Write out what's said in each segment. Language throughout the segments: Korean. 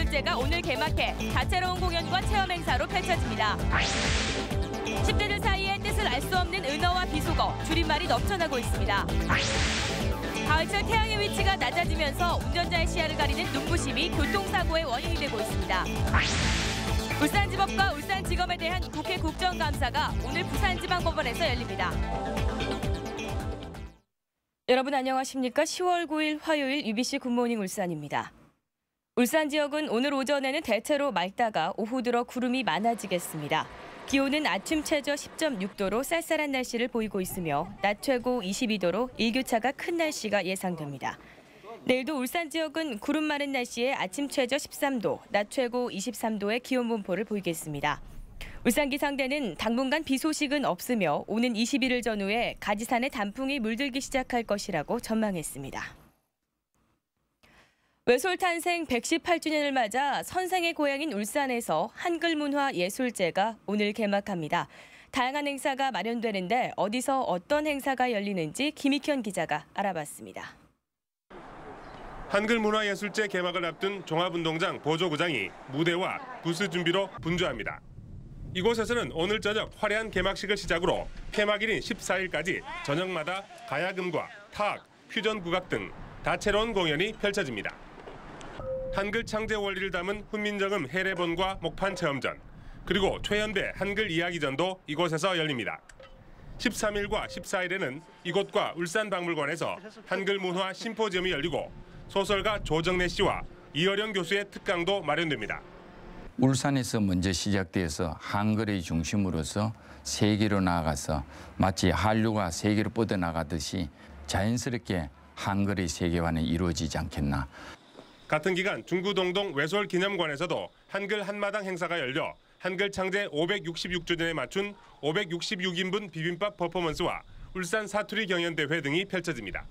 예술제가 오늘 개막해 다채로운 공연과 체험 행사로 펼쳐집니다. 10대들 사이에 뜻을 알 수 없는 은어와 비속어, 줄임말이 넘쳐나고 있습니다. 가을철 태양의 위치가 낮아지면서 운전자의 시야를 가리는 눈부심이 교통사고의 원인이 되고 있습니다. 울산지법과 울산지검에 대한 국회 국정감사가 오늘 부산지방법원에서 열립니다. 여러분 안녕하십니까? 10월 9일 화요일 UBC 굿모닝 울산입니다. 울산 지역은 오늘 오전에는 대체로 맑다가 오후 들어 구름이 많아지겠습니다. 기온은 아침 최저 10.6도로 쌀쌀한 날씨를 보이고 있으며 낮 최고 22도로 일교차가 큰 날씨가 예상됩니다. 내일도 울산 지역은 구름 많은 날씨에 아침 최저 13도, 낮 최고 23도의 기온 분포를 보이겠습니다. 울산기상대는 당분간 비 소식은 없으며 오는 21일 전후에 가지산에 단풍이 물들기 시작할 것이라고 전망했습니다. 외솔 탄생 118주년을 맞아 선생의 고향인 울산에서 한글문화예술제가 오늘 개막합니다. 다양한 행사가 마련되는데 어디서 어떤 행사가 열리는지 김익현 기자가 알아봤습니다. 한글문화예술제 개막을 앞둔 종합운동장 보조구장이 무대와 부스 준비로 분주합니다. 이곳에서는 오늘 저녁 화려한 개막식을 시작으로 폐막일인 14일까지 저녁마다 가야금과 타악, 퓨전 국악 등 다채로운 공연이 펼쳐집니다. 한글 창제 원리를 담은 훈민정음 해례본과 목판 체험전, 그리고 최현대 한글 이야기전도 이곳에서 열립니다. 13일과 14일에는 이곳과 울산박물관에서 한글 문화 심포지엄이 열리고 소설가 조정래 씨와 이어령 교수의 특강도 마련됩니다. 울산에서 먼저 시작돼서 한글의 중심으로서 세계로 나아가서 마치 한류가 세계로 뻗어나가듯이 자연스럽게 한글의 세계화는 이루어지지 않겠나. 같은 기간 중구동동 외솔 기념관에서도 한글 한마당 행사가 열려 한글 창제 566주년에 맞춘 566인분 비빔밥 퍼포먼스와 울산 사투리 경연대회 등이 펼쳐집니다.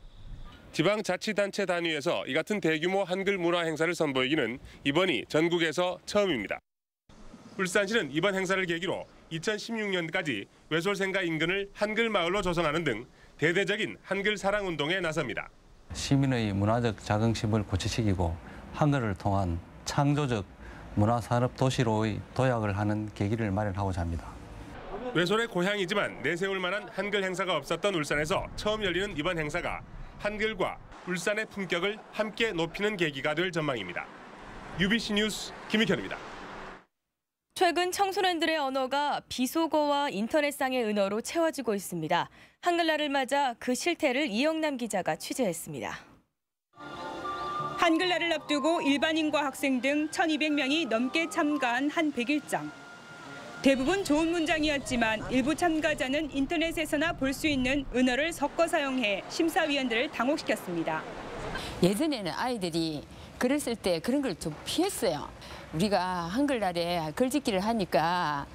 지방자치단체 단위에서 이 같은 대규모 한글 문화 행사를 선보이기는 이번이 전국에서 처음입니다. 울산시는 이번 행사를 계기로 2016년까지 외솔생가 인근을 한글 마을로 조성하는 등 대대적인 한글 사랑 운동에 나섭니다. 시민의 문화적 자긍심을 고취시키고 한글을 통한 창조적 문화산업 도시로의 도약을 하는 계기를 마련하고자 합니다. 외솔의 고향이지만 내세울 만한 한글 행사가 없었던 울산에서 처음 열리는 이번 행사가 한글과 울산의 품격을 함께 높이는 계기가 될 전망입니다. UBC 뉴스 김익현입니다. 최근 청소년들의 언어가 비속어와 인터넷상의 은어로 채워지고 있습니다. 한글날을 맞아 그 실태를 이영남 기자가 취재했습니다. 한글날을 앞두고 일반인과 학생 등 1,200명이 넘게 참가한 한 100일장. 대부분 좋은 문장이었지만 일부 참가자는 인터넷에서나 볼 수 있는 은어를 섞어 사용해 심사위원들을 당혹시켰습니다. 예전에는 아이들이 글을 쓸 때 그런 걸 좀 피했어요. 우리가 한글날에 글짓기를 하니까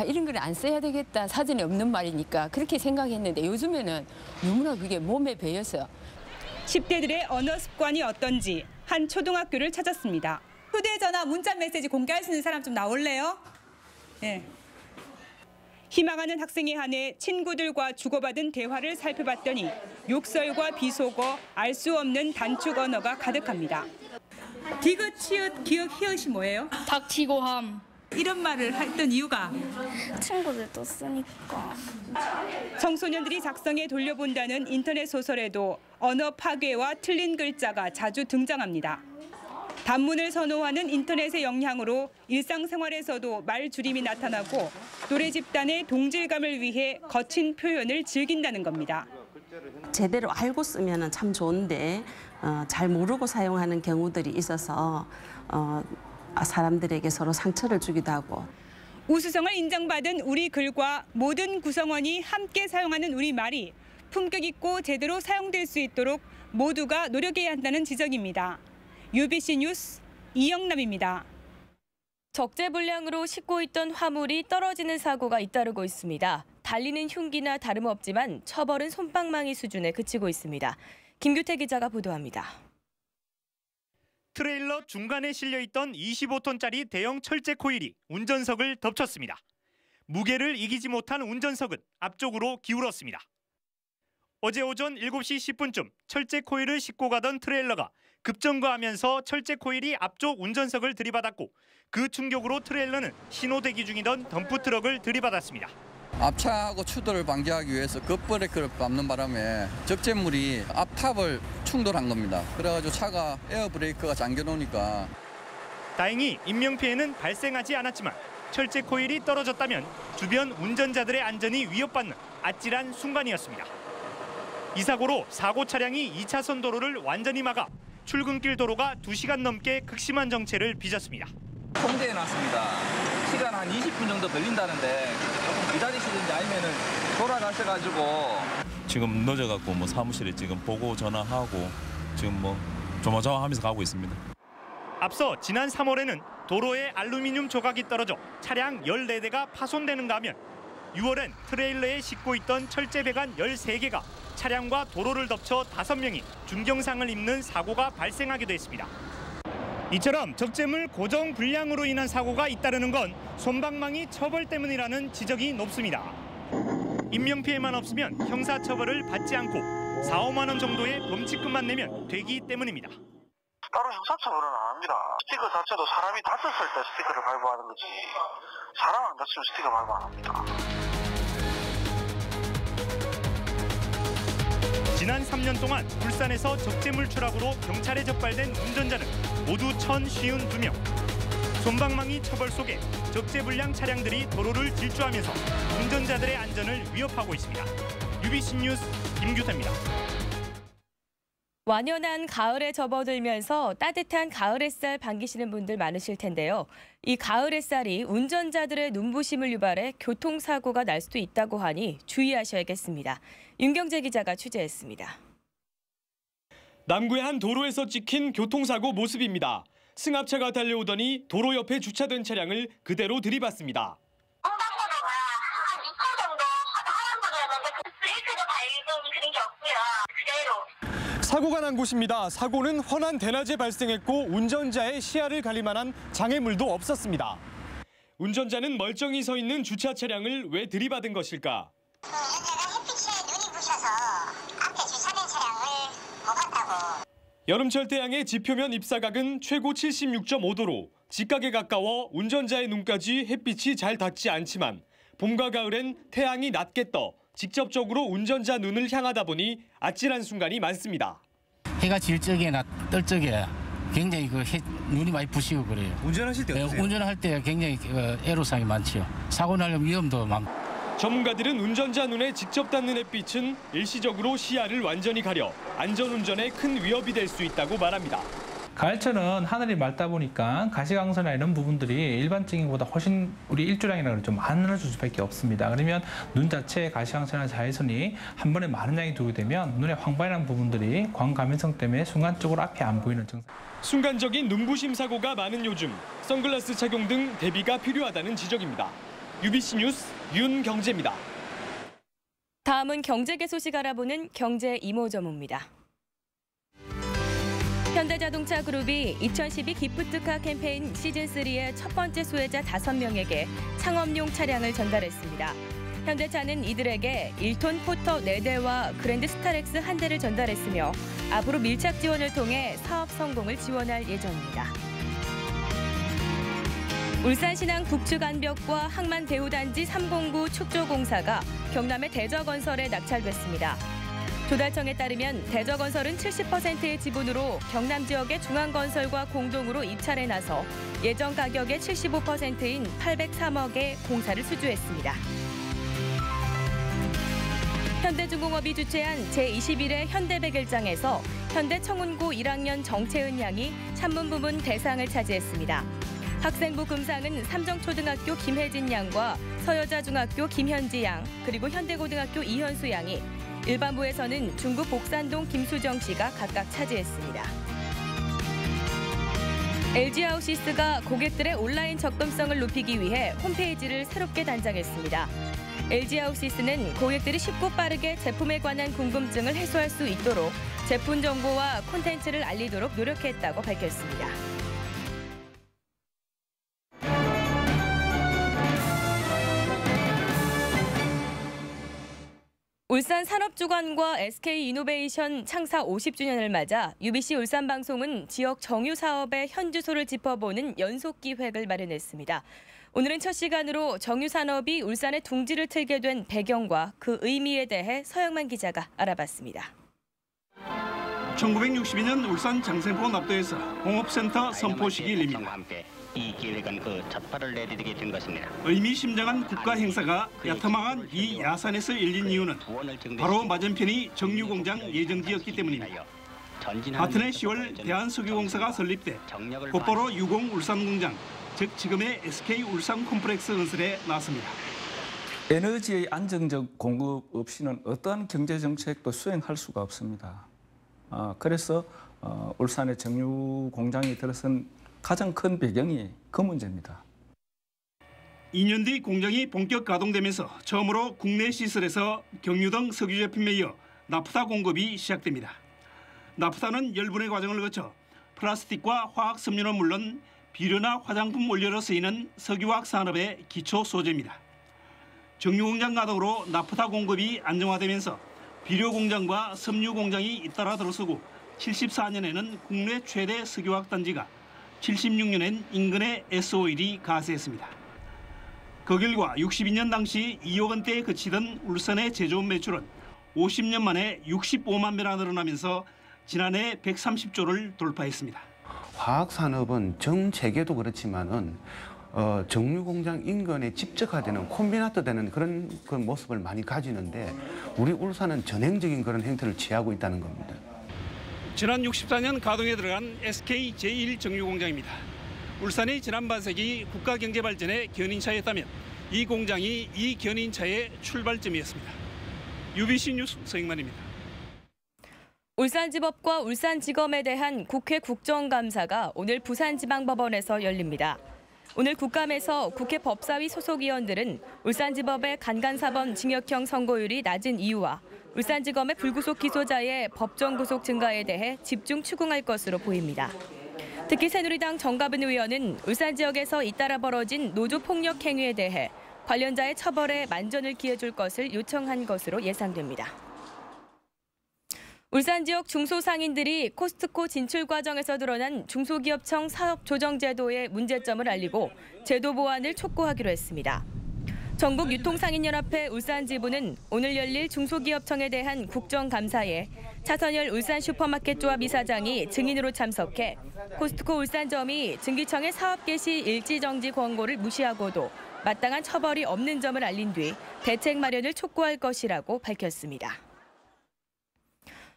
이런 걸 안 써야 되겠다, 사전에 없는 말이니까 그렇게 생각했는데 요즘에는 너무나 그게 몸에 배여서. 10대들의 언어 습관이 어떤지 한 초등학교를 찾았습니다. 휴대전화, 문자 메시지 공개할 수 있는 사람 좀 나올래요? 네. 희망하는 학생에 한해 친구들과 주고받은 대화를 살펴봤더니 욕설과 비속어, 알 수 없는 단축 언어가 가득합니다. 디귿, 치읓, 기역, 히읗이 뭐예요? 닥치고 함. 이런 말을 했던 이유가? 친구들도 쓰니까. 청소년들이 작성해 돌려본다는 인터넷 소설에도 언어 파괴와 틀린 글자가 자주 등장합니다. 단문을 선호하는 인터넷의 영향으로 일상생활에서도 말 줄임이 나타나고 노래 집단의 동질감을 위해 거친 표현을 즐긴다는 겁니다. 제대로 알고 쓰면 참 좋은데 잘 모르고 사용하는 경우들이 있어서 사람들에게 서로 상처를 주기도 하고. 우수성을 인정받은 우리 글과 모든 구성원이 함께 사용하는 우리말이 품격 있고 제대로 사용될 수 있도록 모두가 노력해야 한다는 지적입니다. UBC 뉴스 이영남입니다. 적재불량으로 싣고 있던 화물이 떨어지는 사고가 잇따르고 있습니다. 달리는 흉기나 다름없지만 처벌은 솜방망이 수준에 그치고 있습니다. 김규태 기자가 보도합니다. 트레일러 중간에 실려있던 25톤짜리 대형 철제 코일이 운전석을 덮쳤습니다. 무게를 이기지 못한 운전석은 앞쪽으로 기울었습니다. 어제 오전 7시 10분쯤 철제 코일을 싣고 가던 트레일러가 급정거하면서 철제 코일이 앞쪽 운전석을 들이받았고 그 충격으로 트레일러는 신호 대기 중이던 덤프트럭을 들이받았습니다. 앞차하고 추돌을 방지하기 위해서 급브레이크를 밟는 바람에 적재물이 앞탑을 충돌한 겁니다. 그래가지고 차가 에어브레이크가 잠겨놓으니까. 다행히 인명피해는 발생하지 않았지만 철제 코일이 떨어졌다면 주변 운전자들의 안전이 위협받는 아찔한 순간이었습니다. 이 사고로 사고 차량이 2차선 도로를 완전히 막아 출근길 도로가 2시간 넘게 극심한 정체를 빚었습니다. 통제해 놨습니다. 시간 한 20분 정도 걸린다는데 조금 기다리시든지 아니면은 돌아가셔가지고 지금 늦어갖고 뭐 사무실에 지금 보고 전화하고 지금 뭐 조마조마하면서 가고 있습니다. 앞서 지난 3월에는 도로에 알루미늄 조각이 떨어져 차량 14대가 파손되는가 하면 6월엔 트레일러에 싣고 있던 철제 배관 13개가 차량과 도로를 덮쳐 5명이 중경상을 입는 사고가 발생하기도 했습니다. 이처럼 적재물 고정 불량으로 인한 사고가 잇따르는 건 솜방망이 처벌 때문이라는 지적이 높습니다. 인명피해만 없으면 형사처벌을 받지 않고 4, 5만 원 정도의 범칙금만 내면 되기 때문입니다. 따로 형사처벌은 안 합니다. 스티커 자체도 사람이 다쳤을 때 스티커를 발부하는 거지 사람 안 다치면 스티커 발부 안 합니다. 지난 3년 동안 울산에서 적재물 추락으로 경찰에 적발된 운전자는 모두 1,052명. 솜방망이 처벌 속에 적재불량 차량들이 도로를 질주하면서 운전자들의 안전을 위협하고 있습니다. UBC 뉴스 김규태입니다. 완연한 가을에 접어들면서 따뜻한 가을 햇살 반기시는 분들 많으실 텐데요. 이 가을 햇살이 운전자들의 눈부심을 유발해 교통사고가 날 수도 있다고 하니 주의하셔야겠습니다. 윤경재 기자가 취재했습니다. 남구의 한 도로에서 찍힌 교통사고 모습입니다. 승합차가 달려오더니 도로 옆에 주차된 차량을 그대로 들이받습니다. 횡단보도가 한 2초 정도 하얀불이었는데 브레이크도 밟은 그런 게 없고요. 그대로. 사고가 난 곳입니다. 사고는 환한 대낮에 발생했고 운전자의 시야를 가릴 만한 장애물도 없었습니다. 운전자는 멀쩡히 서 있는 주차 차량을 왜 들이받은 것일까? 운전자가 햇빛에 눈이 부셔서 앞에 주차된 차량을 못 봤다고. 여름철 태양의 지표면 입사각은 최고 76.5도로 직각에 가까워 운전자의 눈까지 햇빛이 잘 닿지 않지만 봄과 가을엔 태양이 낮게 떠 직접적으로 운전자 눈을 향하다 보니 아찔한 순간이 많습니다. 해가 질 적에나 뜰 적에 굉장히 눈이 많이 부시고 그래요. 운전하실 때 어떠세요? 운전할 때 굉장히 애로사항이 많지요. 사고 날 위험도 많고. 전문가들은 운전자 눈에 직접 닿는 햇빛은 일시적으로 시야를 완전히 가려 안전운전에 큰 위협이 될 수 있다고 말합니다. 가을철은 하늘이 맑다 보니까 가시광선이나 이런 부분들이 일반적인 것보다 훨씬 우리 일조량이나 좀 많아질 수밖에 없습니다. 그러면 눈 자체에 가시광선이나 자외선이 한 번에 많은 양이 들어오게 되면 눈에 황반이라는 부분들이 광감염성 때문에 순간적으로 앞이 안 보이는 증상. 순간적인 눈부심 사고가 많은 요즘 선글라스 착용 등 대비가 필요하다는 지적입니다. UBC 뉴스 윤경재입니다. 다음은 경제계 소식 알아보는 경제 이모저모입니다. 현대자동차 그룹이 2012 기프트카 캠페인 시즌3의 첫 번째 수혜자 5명에게 창업용 차량을 전달했습니다. 현대차는 이들에게 1톤 포터 4대와 그랜드 스타렉스 1대를 전달했으며 앞으로 밀착 지원을 통해 사업 성공을 지원할 예정입니다. 울산신항 북측 안벽과 항만 대우단지 309 축조공사가 경남의 대저건설에 낙찰됐습니다. 조달청에 따르면 대저건설은 70%의 지분으로 경남 지역의 중앙건설과 공동으로 입찰에 나서 예정 가격의 75%인 803억에 공사를 수주했습니다. 현대중공업이 주최한 제21회 현대백일장에서 현대청운고 1학년 정채은 양이 산문 부문 대상을 차지했습니다. 학생부 금상은 삼정초등학교 김혜진 양과 서여자중학교 김현지 양, 그리고 현대고등학교 이현수 양이, 일반부에서는 중구 복산동 김수정 씨가 각각 차지했습니다. LG하우시스가 고객들의 온라인 접근성을 높이기 위해 홈페이지를 새롭게 단장했습니다. LG하우시스는 고객들이 쉽고 빠르게 제품에 관한 궁금증을 해소할 수 있도록 제품 정보와 콘텐츠를 알리도록 노력했다고 밝혔습니다. 울산 산업주간과 SK이노베이션 창사 50주년을 맞아 UBC 울산방송은 지역 정유 사업의 현주소를 짚어보는 연속 기획을 마련했습니다. 오늘은 첫 시간으로 정유 산업이 울산의 둥지를 틀게 된 배경과 그 의미에 대해 서영만 기자가 알아봤습니다. 1962년 울산 장생포 납도에서 공업센터 선포식이 열립니다. 이 기획은 그 첫발을 내디디게 된 것입니다. 의미심장한 국가 행사가 야타망한 이 야산에서 열린 이유는 바로 맞은편이 정유공장 예정지였기 때문입니다. 같은 해 10월 대한석유공사가 설립돼 곧바로 유공 울산공장, 즉 지금의 SK 울산 콤플렉스 건설에 나섰습니다. 에너지의 안정적 공급 없이는 어떠한 경제 정책도 수행할 수가 없습니다. 그래서 울산의 정유 공장이 들어선 가장 큰 배경이 그 문제입니다. 2년 뒤 공장이 본격 가동되면서 처음으로 국내 시설에서 경유 등 석유 제품에 이어 나프타 공급이 시작됩니다. 나프타는 열분의 과정을 거쳐 플라스틱과 화학 섬유는 물론 비료나 화장품 원료로 쓰이는 석유화학 산업의 기초 소재입니다. 정유 공장 가동으로 나프타 공급이 안정화되면서 비료 공장과 섬유 공장이 잇따라 들어서고 74년에는 국내 최대 석유화학 단지가 76년엔 인근에 S-오일이 가세했습니다. 그 결과 62년 당시 2억 원대에 그치던 울산의 제조업 매출은 50년 만에 65만 배나 늘어나면서 지난해 130조를 돌파했습니다. 화학산업은 전 세계도 그렇지만은 정유공장 인근에 집적화되는 콤비나트되는 그런 모습을 많이 가지는데 우리 울산은 전형적인 그런 행태를 취하고 있다는 겁니다. 지난 64년 가동에 들어간 SK 제1정유공장입니다. 울산의 지난 반세기 국가경제발전의 견인차였다면 이 공장이 이 견인차의 출발점이었습니다. UBC 뉴스 서영만입니다. 울산지법과 울산지검에 대한 국회 국정감사가 오늘 부산지방법원에서 열립니다. 오늘 국감에서 국회 법사위 소속 의원들은 울산지법의 간간사범 징역형 선고율이 낮은 이유와 울산지검의 불구속 기소자의 법정 구속 증가에 대해 집중 추궁할 것으로 보입니다. 특히 새누리당 정가분 의원은 울산 지역에서 잇따라 벌어진 노조 폭력 행위에 대해 관련자의 처벌에 만전을 기해줄 것을 요청한 것으로 예상됩니다. 울산 지역 중소상인들이 코스트코 진출 과정에서 드러난 중소기업청 사업조정제도의 문제점을 알리고 제도 보완을 촉구하기로 했습니다. 전국유통상인연합회 울산지부는 오늘 열릴 중소기업청에 대한 국정감사에 차선열 울산슈퍼마켓조합 이사장이 증인으로 참석해 코스트코 울산점이 증기청의 사업 개시 일지정지 권고를 무시하고도 마땅한 처벌이 없는 점을 알린 뒤 대책 마련을 촉구할 것이라고 밝혔습니다.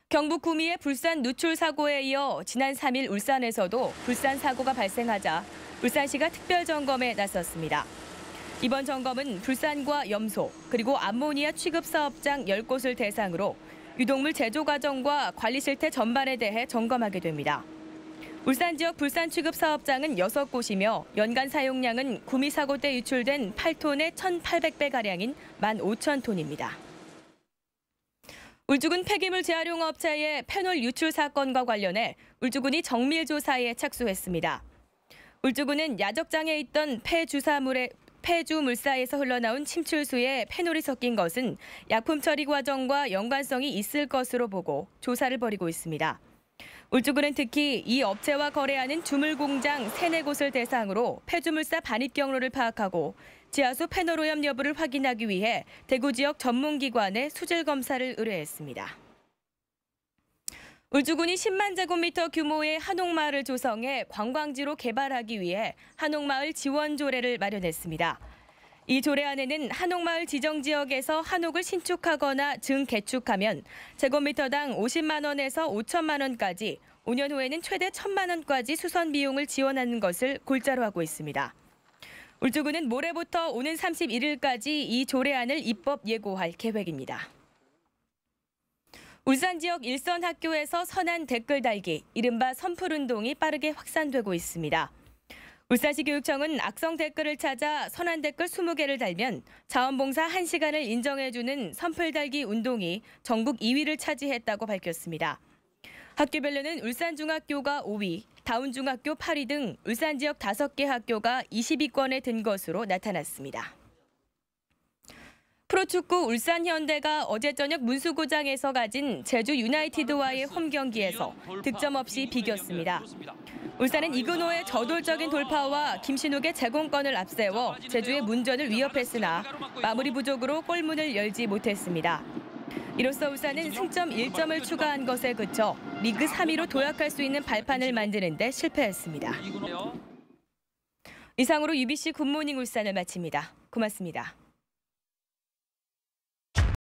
경북 구미의 불산 누출 사고에 이어 지난 3일 울산에서도 불산 사고가 발생하자 울산시가 특별 점검에 나섰습니다. 이번 점검은 불산과 염소 그리고 암모니아 취급 사업장 10곳을 대상으로 유독물 제조 과정과 관리 실태 전반에 대해 점검하게 됩니다. 울산 지역 불산 취급 사업장은 6곳이며 연간 사용량은 구미 사고 때 유출된 8톤의 1,800배가량인 15,000톤입니다. 울주군 폐기물 재활용 업체의 페놀 유출 사건과 관련해 울주군이 정밀 조사에 착수했습니다. 울주군은 야적장에 있던 폐주 물사에서 흘러나온 침출수에 페놀이 섞인 것은 약품 처리 과정과 연관성이 있을 것으로 보고 조사를 벌이고 있습니다. 울주군은 특히 이 업체와 거래하는 주물공장 3-4곳을 대상으로 폐주물사 반입 경로를 파악하고 지하수 페놀 오염 여부를 확인하기 위해 대구 지역 전문기관에 수질 검사를 의뢰했습니다. 울주군이 10만 제곱미터 규모의 한옥마을을 조성해 관광지로 개발하기 위해 한옥마을 지원 조례를 마련했습니다. 이 조례 안에는 한옥마을 지정 지역에서 한옥을 신축하거나 증개축하면 제곱미터당 50만 원에서 5천만 원까지, 5년 후에는 최대 1,000만 원까지 수선 비용을 지원하는 것을 골자로 하고 있습니다. 울주군은 모레부터 오는 31일까지 이 조례안을 입법 예고할 계획입니다. 울산 지역 일선 학교에서 선한 댓글 달기, 이른바 선풀운동이 빠르게 확산되고 있습니다. 울산시 교육청은 악성 댓글을 찾아 선한 댓글 20개를 달면 자원봉사 1시간을 인정해주는 선풀 달기 운동이 전국 2위를 차지했다고 밝혔습니다. 학교별로는 울산중학교가 5위, 다운중학교 8위 등 울산 지역 5개 학교가 20위권에 든 것으로 나타났습니다. 프로축구 울산 현대가 어제 저녁 문수구장에서 가진 제주 유나이티드와의 홈 경기에서 득점 없이 비겼습니다. 울산은 이근호의 저돌적인 돌파와 김신욱의 제공권을 앞세워 제주의 문전을 위협했으나 마무리 부족으로 골문을 열지 못했습니다. 이로써 울산은 승점 1점을 추가한 것에 그쳐 리그 3위로 도약할 수 있는 발판을 만드는 데 실패했습니다. 이상으로 UBC 굿모닝 울산을 마칩니다. 고맙습니다.